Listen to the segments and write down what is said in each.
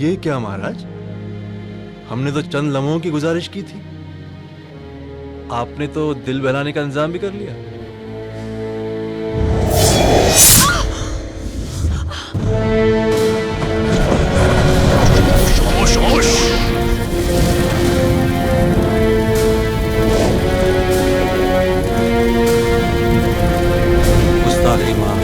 ये क्या महाराज, हमने तो चंद लम्हों की गुजारिश की थी, आपने तो दिल बहलाने का इंतजाम भी कर लिया। गुस्ताखी माफ।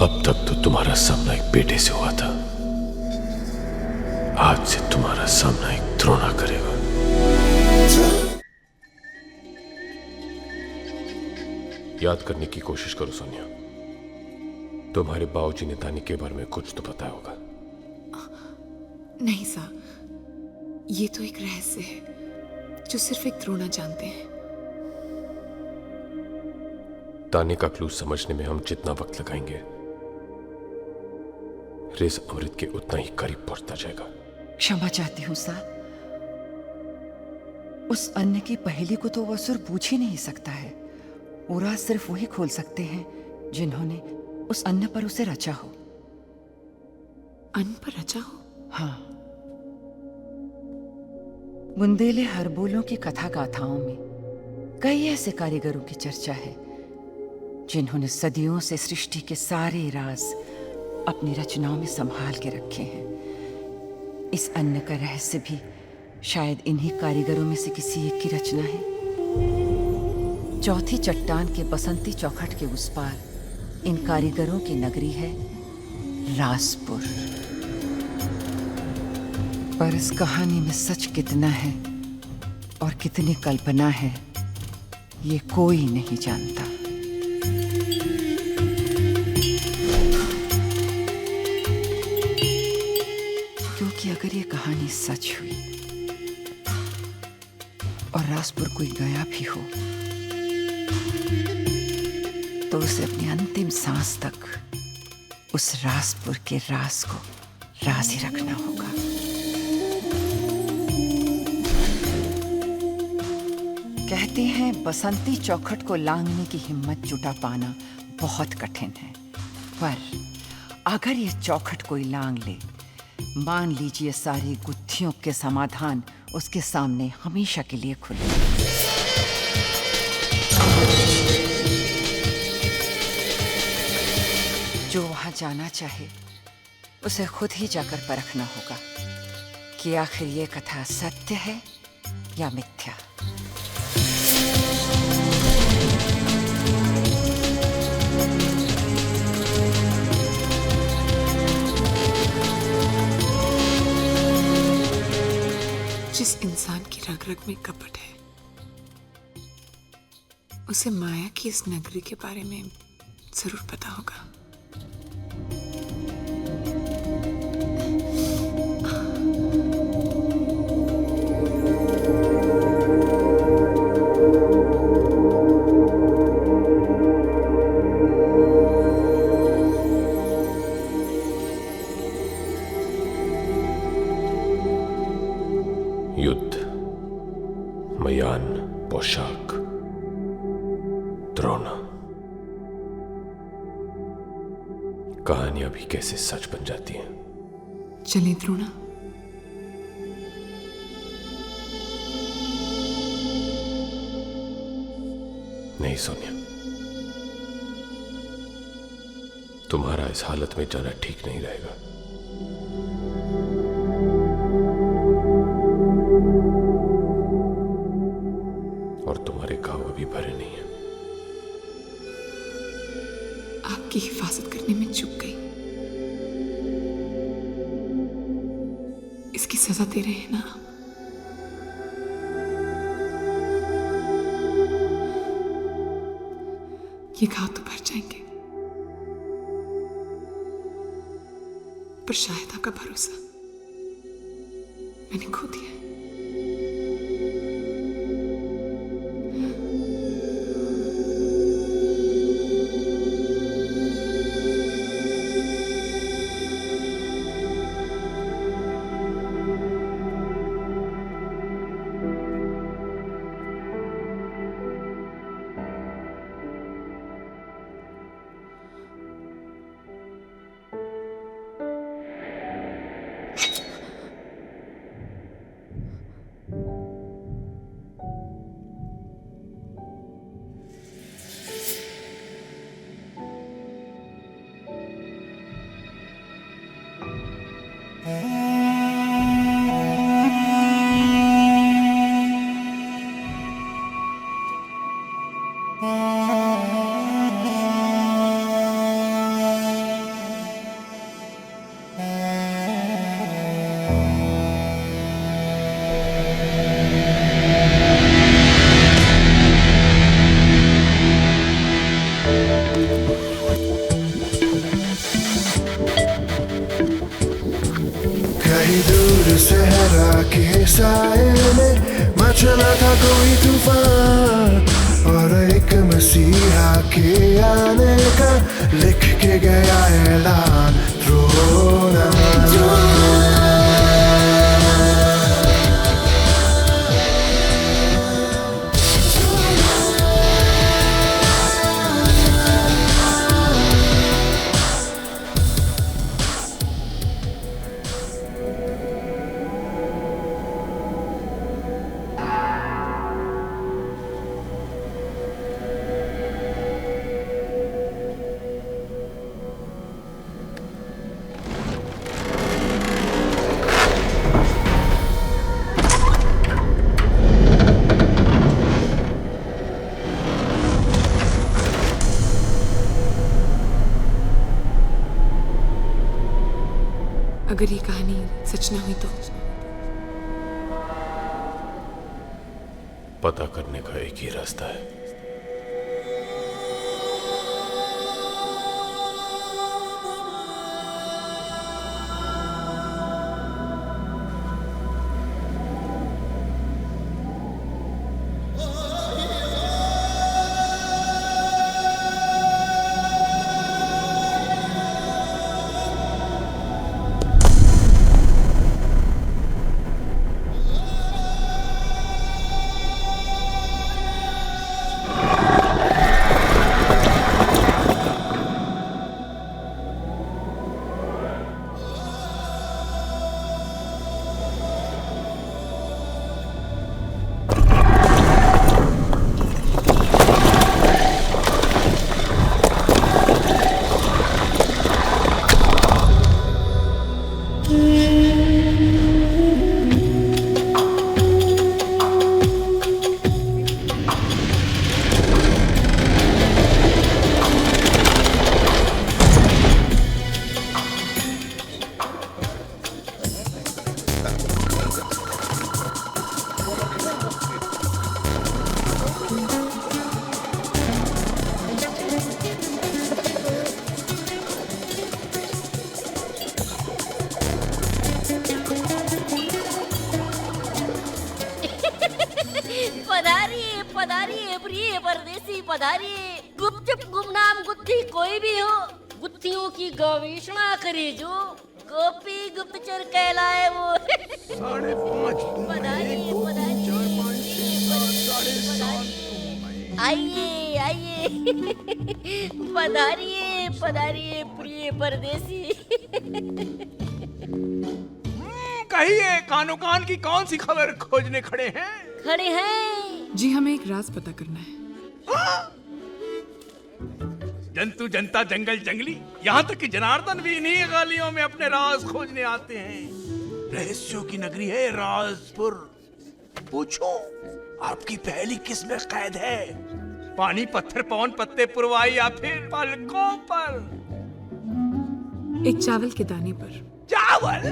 अब तक तो तुम्हारा सामना एक बेटे से हुआ था, आज से तुम्हारा सामना एक द्रोणा करेगा। याद करने की कोशिश करो सोनिया, तुम्हारे बाबूजी ने दानी के बारे में कुछ तो बताया होगा। नहीं साहब, ये तो एक रहस्य है जो सिर्फ एक द्रोणा जानते हैं। दानी का क्लू समझने में हम जितना वक्त लगाएंगे, रेस अमृत के उतना ही करीब पहुंचता जाएगा। क्षमा चाहती हूँ साहब, उस अन्न की पहेली को तो वह असुर पूछ ही नहीं सकता है। वो राज सिर्फ वही खोल सकते हैं जिन्होंने उस अन्न पर उसे रचा हो। अन्न पर रचा हो? हाँ, बुंदेले हरबोलों की कथा गाथाओं में कई ऐसे कारीगरों की चर्चा है जिन्होंने सदियों से सृष्टि के सारे राज अपनी रचनाओं में संभाल के रखे हैं। इस अन्न का रहस्य भी शायद इन्हीं कारीगरों में से किसी एक की रचना है। चौथी चट्टान के बसंती चौखट के उस पार इन कारीगरों की नगरी है राजपुर। पर इस कहानी में सच कितना है और कितनी कल्पना है, ये कोई नहीं जानता। क्योंकि अगर ये कहानी सच हुई और राजपुर कोई गया भी हो, तो उसे अपनी अंतिम सांस तक उस राजपुर के राज को राज ही रखना होगा। कहते हैं बसंती चौखट को लांघने की हिम्मत जुटा पाना बहुत कठिन है, पर अगर ये चौखट कोई लांघ ले, मान लीजिए सारी गुत्थियों के समाधान उसके सामने हमेशा के लिए खुले। जो वहां जाना चाहे उसे खुद ही जाकर परखना होगा। कि आखिर ये कथा सत्य है या मिथ्या। जिस इंसान की रग रग में कपट है, उसे माया की इस नगरी के बारे में जरूर पता होगा। युद्ध, मयान, पोशाक, द्रोण, कहानियां भी कैसे सच बन जाती हैं। चलें द्रोणा। नहीं सोनिया, तुम्हारा इस हालत में जाना ठीक नहीं रहेगा। और तुम्हारे घाव अभी भरे नहीं हैं। आपकी हिफाजत करने में चूक गई। इसकी सजा दे रहे हैं ना आप? ये घाव तो भर जाएंगे, पर शायद आपका भरोसा मैंने खो दिया है। कहीं दूर सहरा के साए में मचला था कोई तूफान, और एक मसीहा के आने का लिख के गया ऐलान। द्रोणा अगर ये कहानी सच ना हुई तो पता करने का एक ही रास्ता है। पधारिए। गुपचुप गुमनाम गुत्थी कोई भी हो, गुत्थियों की गवेषणा करे जो, गोपी गुप्तचर कहलाए वो। 5:30 पधारिए, आइए आइए, पधारिए पधारिए प्रिय परदेसी। कहिए कानो कान की कौन सी खबर खोजने खड़े हैं? खड़े हैं। जी हमें एक राज पता करना है। जंतु जनता जंगल जंगली, यहाँ तक कि जनार्दन भी इन्हीं गलियों में अपने राज खोजने आते हैं। रहस्यों की नगरी है राजपुर। पूछो आपकी पहली किस में कैद है? पानी पत्थर पवन पत्ते पुरवाई या फिर पलकों पर? एक चावल के दाने पर। चावल?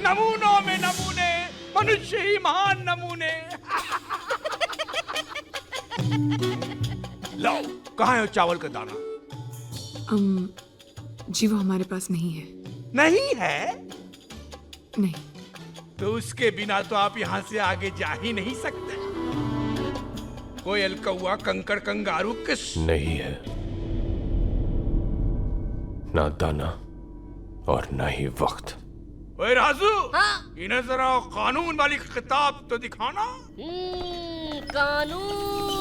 नमूनों में नमूने, मनुष्य ही महान नमूने। लो, कहाँ है वो चावल का दाना? जी वो हमारे पास नहीं है। नहीं है? नहीं। तो उसके बिना तो आप यहाँ से आगे जा ही नहीं सकते। कोयल कौआ कंकड़ कंगारू किस? नहीं है, ना दाना और ना ही वक्त। ओए राजू, हाँ? इन्हें जरा कानून वाली किताब तो दिखाना। कानून।